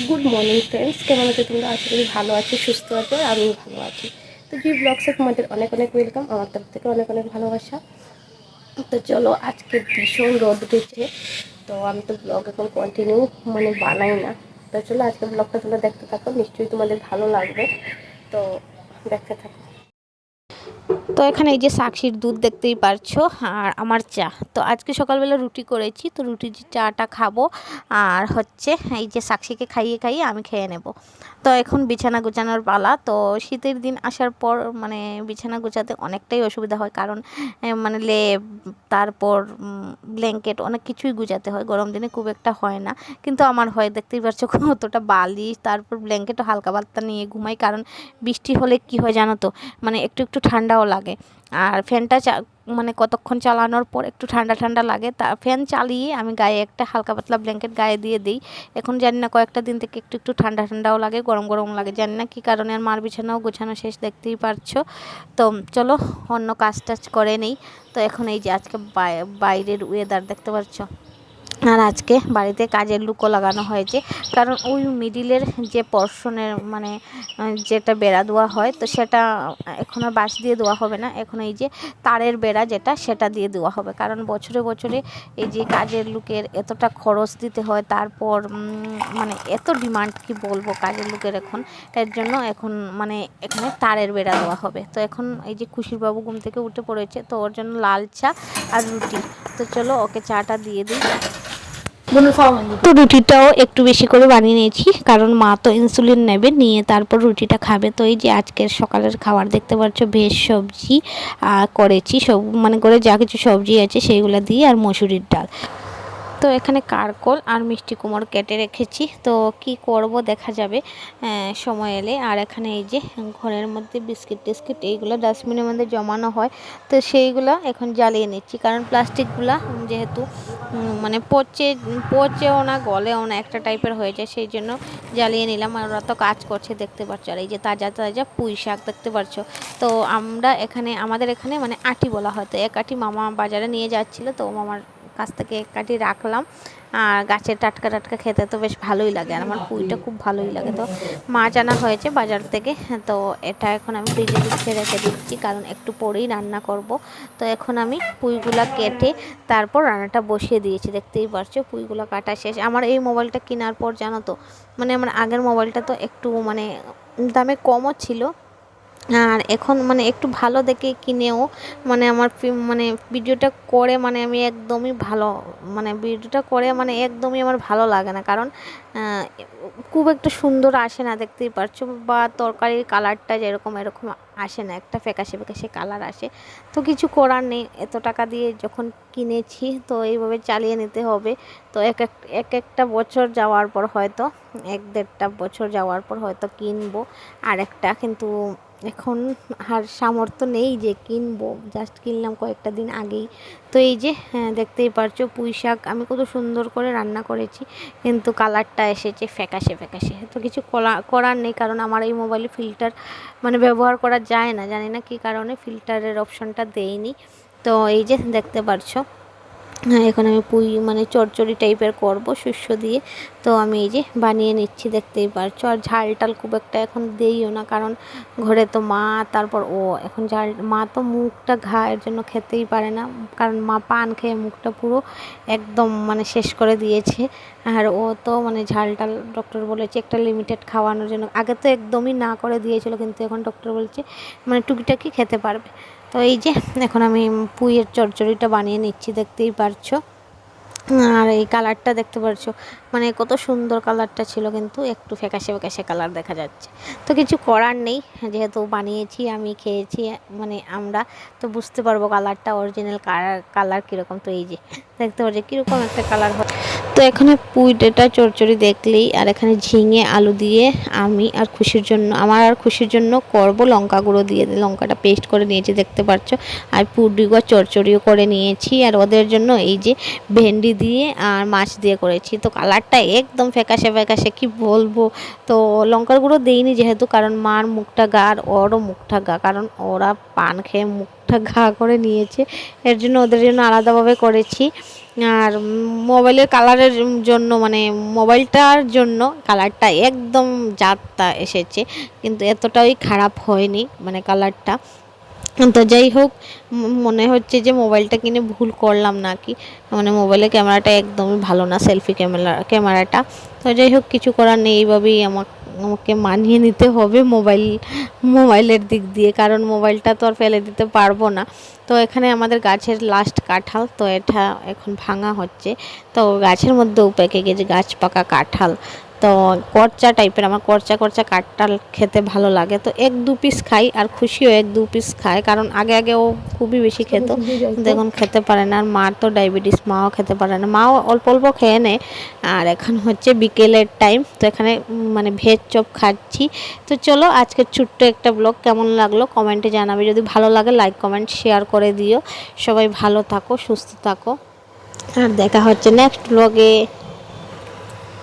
Good morning friends, কেমন আছো তোমরা? আশা করি ভালো আছো, সুস্থ আছো, আর আমিও ভালো আছি। তো জি ব্লগসে তোমাদের অনেক অনেক ওয়েলকাম, আমার তরফ থেকে অনেক অনেক ভালোবাসা। তো চলো, আজকে ভীষণ রোদ উঠেছে, তো আমি তো ব্লগ এখন কন্টিনিউ বানাই না। তো চলো আজকে ব্লগটা তোমরা দেখতে থাকো, নিশ্চয়ই তোমাদের ভালো লাগবে। তো দেখতে থাকো। তো এখানে এই যে সাক্ষীর দুধ দেখতেই পারছো, আর আমার চা। তো আজকে সকালবেলা রুটি করেছি, তো রুটির চাটা খাবো, আর হচ্ছে এই যে সাক্ষীকে খাইয়ে খাইয়ে আমি খেয়ে নেব। তো এখন বিছানা গোছানোর পালা। তো শীতের দিন আসার পর বিছানা গোছাতে অনেকটাই অসুবিধা হয়, কারণ লেপ, তারপর ব্ল্যাঙ্কেট, অনেক কিছুই গুছাতে হয়। গরম দিনে খুব একটা হয় না, কিন্তু আমার হয়। দেখতেই পাচ্ছ কতটা বালিশ, তারপর ব্ল্যাঙ্কেটও হালকা পাতলা নিয়ে ঘুমাই, কারণ বৃষ্টি হলে কি হয় জানো তো, একটু একটু ঠান্ডাও লাগে। আর ফ্যানটা কতক্ষণ চালানোর পর একটু ঠান্ডা ঠান্ডা লাগে, তা ফ্যান চালিয়ে আমি গায়ে একটা হালকা পাতলা ব্ল্যাঙ্কেট গায়ে দিয়ে দিই। এখন জানি না, কয়েকটা দিন থেকে একটু একটু ঠান্ডা ঠান্ডাও লাগে, গরম গরম লাগে, জানি না কী কারণে। আর মার বিছানাও গোছানো শেষ, দেখতেই পারছো। তো চলো অন্য কাজ টাজ করে নেই। তো এখন এই যে আজকে বাইরের ওয়েদার দেখতে পাচ্ছ। আর আজকে বাড়িতে কাজের লুকও লাগানো হয়েছে, কারণ ওই মিডিলের যে পর্শনের যেটা বেড়া দেওয়া হয়, তো সেটা এখন আর বাঁশ দিয়ে দেওয়া হবে না, এখন এই যে তারের বেড়া যেটা, সেটা দিয়ে দেওয়া হবে। কারণ বছরে বছরে এই যে কাজের লুকের এতটা খরচ দিতে হয়, তারপর এত ডিমান্ড, কি বলবো কাজের লুকের এখন। এর জন্য এখন এখানে তারের বেড়া দেওয়া হবে। তো এখন এই যে খুশির বাবু ঘুম থেকে উঠে পড়েছে, তো ওর জন্য লাল চা আর রুটি। তো চলো ওকে চাটা দিয়ে দিই। তো রুটিটাও একটু বেশি করে বানিয়ে নিয়েছি, কারণ মা তো ইনসুলিন নেবে, নিয়ে তারপর রুটিটা খাবে। তো এই যে আজকের সকালের খাবার দেখতে পাচ্ছ, ভেজ সবজি করেছি, সব করে যা কিছু সবজি আছে সেইগুলো দিয়ে, আর মসুরির ডাল। তো এখানে কারকল আর মিষ্টি কুমড়ো কেটে রেখেছি, তো কি করব দেখা যাবে সময় এলে। আর এখানে এই যে ঘরের মধ্যে বিস্কিট টিস্কিট এইগুলো ডাস্টবিনের মধ্যে জমানো হয়, তো সেইগুলো এখন জ্বালিয়ে নিচ্ছি, কারণ প্লাস্টিকগুলা যেহেতু পচেও না, গলেও না, একটা টাইপের হয়ে যায়, সেই জন্য জ্বালিয়ে নিলাম। আর ওরা তো কাজ করছে দেখতে পাচ্ছ। আর এই যে তাজা তাজা পুঁই শাক দেখতে পাচ্ছ। তো আমাদের এখানে আটি বলা হয়। তো এক আটি মামা বাজারে নিয়ে যাচ্ছিলো, তো মামার কাছ থেকে এক কাটি রাখলাম। আর গাছের টাটকা টাটকা খেতে তো বেশ ভালোই লাগে, আর আমার পুঁইটা খুব ভালোই লাগে। তো মাছ আনা হয়েছে বাজার থেকে, তো এটা এখন আমি ফ্রিজে ঢুকিয়ে রেখে দিচ্ছি, কারণ একটু পরেই রান্না করব। তো এখন আমি পুঁইগুলা কেটে তারপর রান্নাটা বসিয়ে দিয়েছি, দেখতেই পারছো পুঁইগুলা কাটা শেষ। আমার এই মোবাইলটা কেনার পর জানো তো, আমার আগের মোবাইলটা তো একটু দামে কমও ছিল, আর এখন একটু ভালো দেখে কিনেও আমার ভিডিওটা করে আমি একদমই ভালো ভিডিওটা করে একদমই আমার ভালো লাগে না, কারণ খুব একটা সুন্দর আসে না, দেখতেই পারছো, বা তরকারির কালারটা যেরকম এরকম আসে না, একটা ফ্যাকাশে ফ্যাকাশে কালার আসে। তো কিছু করার নেই, এত টাকা দিয়ে যখন কিনেছি তো এইভাবে চালিয়ে নিতে হবে। তো একটা বছর যাওয়ার পর হয়তো, 1-1.5 বছর যাওয়ার পর হয়তো কিনবো আর একটা, কিন্তু এখন আর সামর্থ্য নেই যে কিনবো, জাস্ট কিনলাম কয়েকটা দিন আগেই। তো এই যে দেখতেই পারছো পুঁই শাক আমি কত সুন্দর করে রান্না করেছি, কিন্তু কালারটা এসেছে ফ্যাকাশে ফ্যাকাশে। তো কিছু করার নেই, কারণ আমার এই মোবাইলে ফিল্টার ব্যবহার করা যায় না, জানি না কী কারণে ফিল্টারের অপশনটা দেয়নি। তো এই যে দেখতে পারছো, হ্যাঁ এখন আমি পুঁই চচ্চড়ি টাইপের করব শস্য দিয়ে। তো আমি এই যে বানিয়ে নিচ্ছি, দেখতেই পারছো। আর ঝাল টাল খুব একটা এখন দেইও না, কারণ ঘরে তো মা, তারপর ও এখন মা তো মুখটা ঘা, এর জন্য খেতেই পারে না, কারণ মা পান খেয়ে মুখটা পুরো একদম শেষ করে দিয়েছে। আর ও তো ঝাল টাল ডক্টর বলেছে একটা লিমিটেড খাওয়ানোর জন্য, আগে তো একদমই না করে দিয়েছিল, কিন্তু এখন ডক্টর বলছে টুকিটাকি খেতে পারবে। তো এই যে এখন আমি পুঁইয়ের চচ্চড়িটা বানিয়ে নিচ্ছি, দেখতেই পারছো। আর এই কালারটা দেখতে পারছো, কত সুন্দর কালারটা ছিল, কিন্তু একটু ফ্যাকাশে ফ্যাকাশে কালার দেখা যাচ্ছে। তো কিছু করার নেই, যেহেতু বানিয়েছি আমি, খেয়েছি আমরা, তো বুঝতে পারবো কালারটা অরিজিনাল কালার কীরকম। তো এই যে দেখতে পাচ্ছি কীরকম একটা কালার হয়। তো এখানে পুঁইটা চচ্চড়ি দেখলেই, আর এখানে ঝিঙে আলু দিয়ে আমি আর আমার খুশির জন্য করব লঙ্কা গুঁড়ো দিয়ে, লঙ্কাটা পেস্ট করে নিয়েছি দেখতে পাচ্ছ। আর পুডিগো চচ্চড়িও করে নিয়েছি, আর ওদের জন্য এই যে ভেন্ডি দিয়ে আর মাছ দিয়ে করেছি। তো কালারটা একদম ফ্যাকাশে ফ্যাকাশে, কি বলবো। তো লঙ্কার গুঁড়ো দেইনি যেহেতু, কারণ মার মুখটা গা আর ওরও মুখটা গা, কারণ ওরা পান খেয়ে মুখ মুখটা ঘা করে নিয়েছে, এর জন্য ওদের জন্য আলাদাভাবে করেছি। আর মোবাইলের কালারের জন্য মানে মোবাইলটার জন্য কালারটা একদম জাতটা এসেছে, কিন্তু এতটাই খারাপ হয়নি মানে কালারটা। তো যাই হোক, মনে হচ্ছে যে মোবাইলটা কিনে ভুল করলাম নাকি, মানে মোবাইলের ক্যামেরাটা একদমই ভালো না, সেলফি ক্যামেরাটা। তো যাই হোক, কিছু করার নেই, এইভাবেই আমাকে মানিয়ে নিতে হবে মোবাইলের দিক দিয়ে, কারণ মোবাইলটা তো আর ফেলে দিতে পারবো না। তো এখানে আমাদের গাছের লাস্ট কাঁঠাল, তো এটা এখন ভাঙা হচ্ছে। তো গাছের মধ্যেও পেকে গেছে, গাছ পাকা কাঁঠাল। তো করচা টাইপের, আমার করচা কাঁঠাল খেতে ভালো লাগে, তো 1-2 পিস খাই, আর খুশিও 1-2 পিস খায়, কারণ আগে ও খুবই বেশি খেত, কিন্তু এখন খেতে পারে না। আর মার তো ডায়াবেটিস, মাও খেতে পারে না, মাও অল্প অল্প খেয়ে নেয়। আর এখন হচ্ছে বিকেলের টাইম, তো এখানে মানে ভেজ চপ খাচ্ছি। তো চলো, আজকের ছোট্ট একটা ব্লগ কেমন লাগলো কমেন্টে জানাবে, যদি ভালো লাগে লাইক কমেন্ট শেয়ার করে দিও। সবাই ভালো থাকো, সুস্থ থাকো, আর দেখা হচ্ছে নেক্সট ব্লগে।